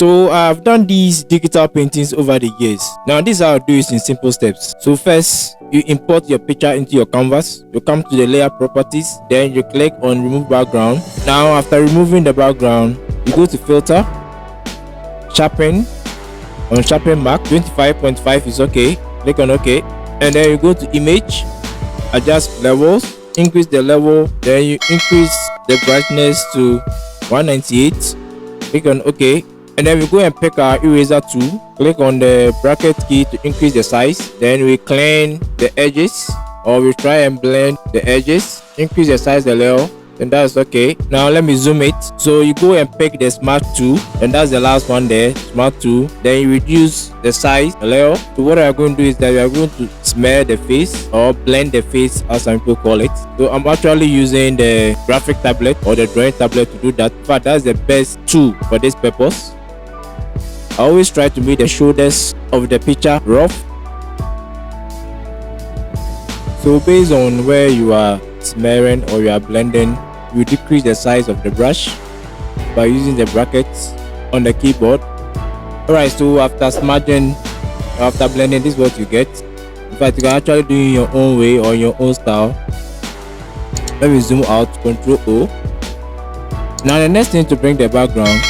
So I've done these digital paintings over the years. Now this is how I do it in simple steps. So first, you import your picture into your canvas. You come to the layer properties, then you click on remove background. Now after removing the background, you go to filter, sharpen. On sharpen mark 25.5 is okay. Click on OK, and then you go to image, adjust levels, increase the level, then you increase the brightness to 198. Click on OK, and then we go and pick our eraser tool. Click on the bracket key to increase the size. Then we clean the edges, or we try and blend the edges, increase the size a little, and that's okay. Now let me zoom it. So you go and pick the smart tool, and that's the last one there, smart tool. Then you reduce the size a little. So what we are going to do is that we are going to smear the face, or blend the face as some people call it. So I'm actually using the graphic tablet or the drawing tablet to do that. In fact, that's the best tool for this purpose. I always try to make the shoulders of the picture rough. So based on where you are smearing or you are blending, you decrease the size of the brush by using the brackets on the keyboard. Alright, so after smudging, after blending, this is what you get. In fact, you can actually do it in your own way or in your own style. Let me zoom out, Ctrl O. Now the next thing to bring the background,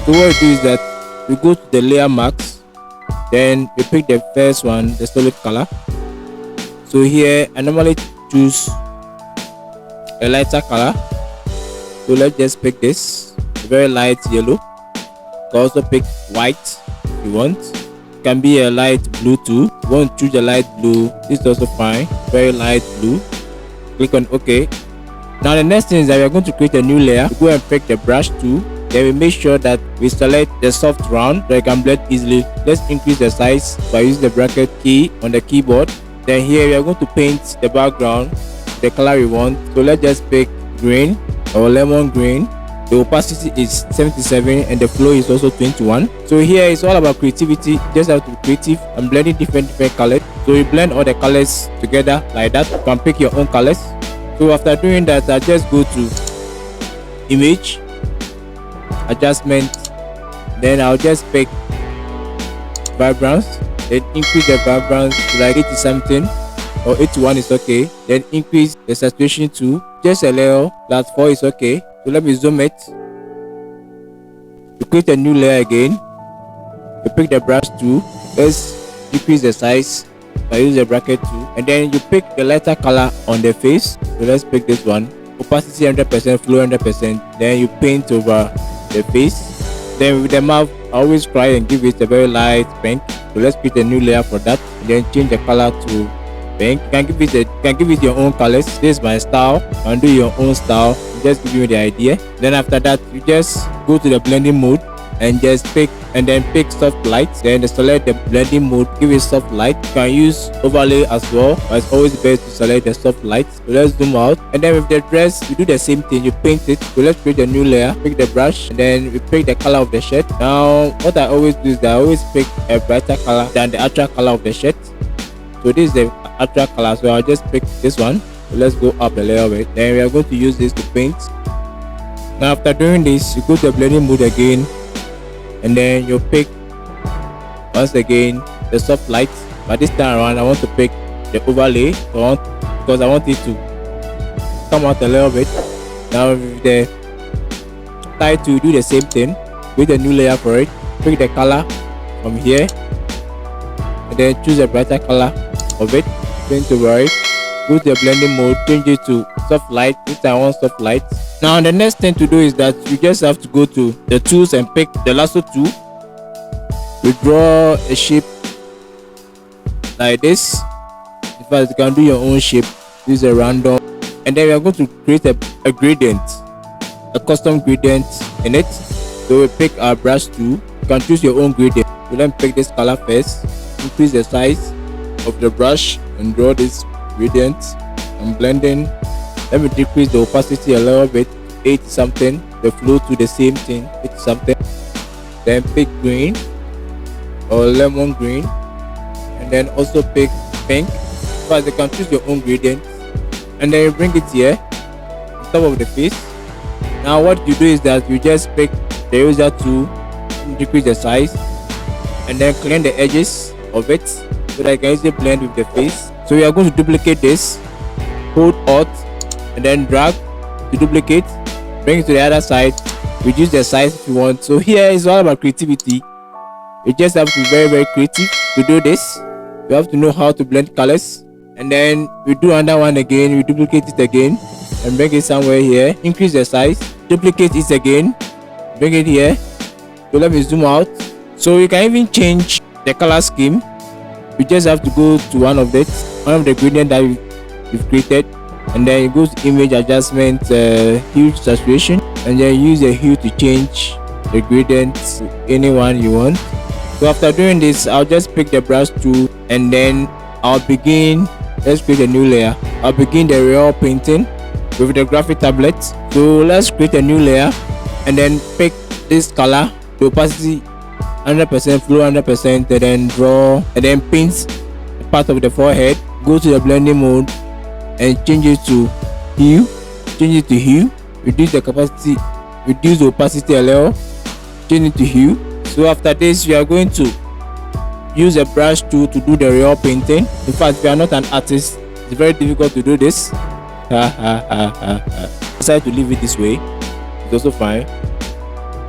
so what you do is that you go to the layer marks, then you pick the first one, the solid color. So here I normally choose a lighter color. So let's just pick this, a very light yellow. You can also pick white if you want. It can be a light blue too. If you want to choose a light blue, this is also fine. Very light blue. Click on OK. Now the next thing is that we are going to create a new layer. We go and pick the brush tool. Then we make sure that we select the soft round so it can blend easily. Let's increase the size by using the bracket key on the keyboard. Then here we are going to paint the background the color we want. So let's just pick green or lemon green. The opacity is 77 and the flow is also 21. So here it's all about creativity. You just have to be creative and blending different colors. So you blend all the colors together like that. You can pick your own colors. So after doing that, I just go to image, adjustment, then I'll just pick vibrance, then increase the vibrance to like 80 something or 81 is okay. Then increase the saturation to just a little, that 4 is okay. So let me zoom it. You create a new layer again. You pick the brush tool. Let's decrease the size by using the bracket tool, and then you pick the lighter color on the face. So let's pick this one. Opacity 100%, flow 100%. Then you paint over the face. Then with the mouth, I always try and give it a very light pink. So let's create a new layer for that, and then change the color to pink. You can give it your own colors. This is my style. You can do your own style. Just give you the idea. Then after that, you just go to the blending mode and just pick soft light. Then select the blending mode, give it soft light. You can use overlay as well, but it's always best to select the soft light. So let's zoom out, and then with the dress you do the same thing. You paint it. So let's create a new layer, pick the brush, and then we pick the color of the shirt. Now what I always do is that I always pick a brighter color than the actual color of the shirt. So this is the actual color, so I'll just pick this one. So let's go up a little bit. Then we are going to use this to paint. Now after doing this, you go to the blending mode again, and then you pick once again the soft light, but this time around I want to pick the overlay. Because I want it to come out a little bit. Now with the type to do the same thing, with a new layer for it. Pick the color from here, and then choose a brighter color of it, paint over it. Go to the blending mode, change it to soft light. This time I want soft light. Now the next thing to do is that you just have to go to the tools and pick the lasso tool. You draw a shape like this. In fact, you can do your own shape. Use a random, and then we are going to create a gradient, a custom gradient in it. So we pick our brush tool. You can choose your own gradient. So let me pick this color first. Increase the size of the brush and draw this gradient. I'm blending. Let me decrease the opacity a little bit, 80 something. The flow to the same thing, 80 something. Then pick green or lemon green, and then also pick pink. But you can choose your own gradient, and then you bring it here on top of the face. Now what you do is that you just pick the eraser tool, decrease the size, and then clean the edges of it so that you can easily blend with the face. So we are going to duplicate this, hold Alt and then drag to duplicate, bring it to the other side, reduce the size if you want. So here is all about creativity. You just have to be very creative to do this. You have to know how to blend colors, and then we do another one again, we duplicate it again and bring it somewhere here, increase the size, duplicate it again, bring it here. So let me zoom out. So you can even change the color scheme. You just have to go to one of the gradient that you've created, and then you go to image adjustment, hue saturation, and then use the hue to change the gradient to anyone you want. So after doing this, I'll just pick the brush tool, and then I'll begin. Let's create a new layer. I'll begin the real painting with the graphic tablet. So let's create a new layer, and then pick this color, the opacity 100%, flow 100%, and then draw, and then paint part of the forehead. Go to the blending mode and change it to hue. Reduce the capacity, reduce the opacity a little, change it to hue. So after this, we are going to use a brush tool to do the real painting. In fact, if you are not an artist, it's very difficult to do this. Decide to leave it this way, it's also fine,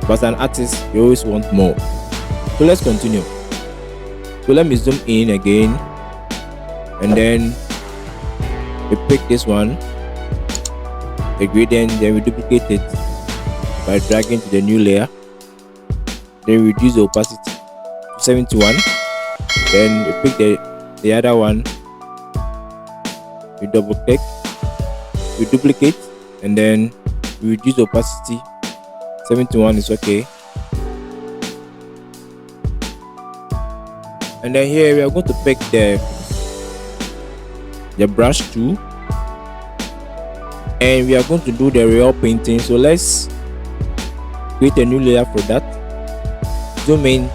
but as an artist you always want more. So let's continue. So let me zoom in again, and then we pick this one, the gradient, then we duplicate it by dragging to the new layer, then reduce the opacity to 71, then we pick the other one, we double click, we duplicate, and then we reduce the opacity. 71 is okay. And then here we are going to pick the brush tool, and we are going to do the real painting. So let's create a new layer for that. Zoom in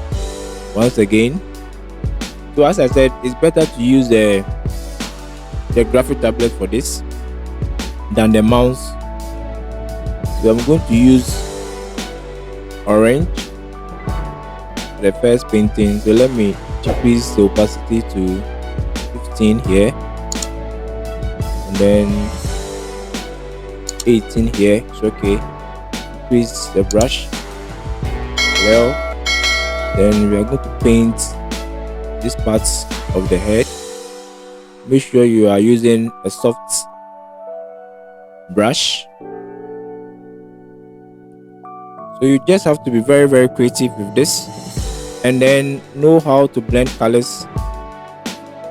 once again. So as I said, it's better to use the graphic tablet for this than the mouse. So I'm going to use orange for the first painting. So let me decrease the opacity to 15 here, and then 18 here. It's okay. Increase the brush well, then we are going to paint these parts of the head. Make sure you are using a soft brush. So you just have to be very creative with this, and then know how to blend colors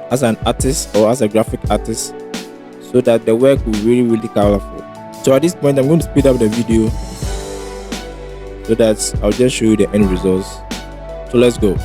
as an artist or as a graphic artist, so that the work will be really colorful. So at this point, I'm going to speed up the video so that I'll just show you the end results. So let's go.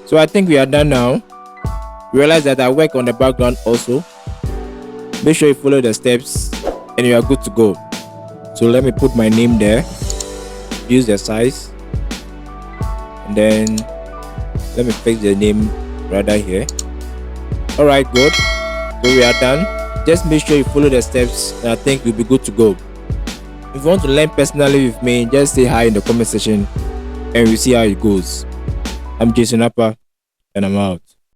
So I think we are done now. Realize that I work on the background also. Make sure you follow the steps and you are good to go. So let me put my name there, use the size, and then let me fix the name rather here. Alright, good. So we are done. Just make sure you follow the steps and I think you'll be good to go. If you want to learn personally with me, just say hi in the comment section and we'll see how it goes. I'm Jason Upper, and I'm out.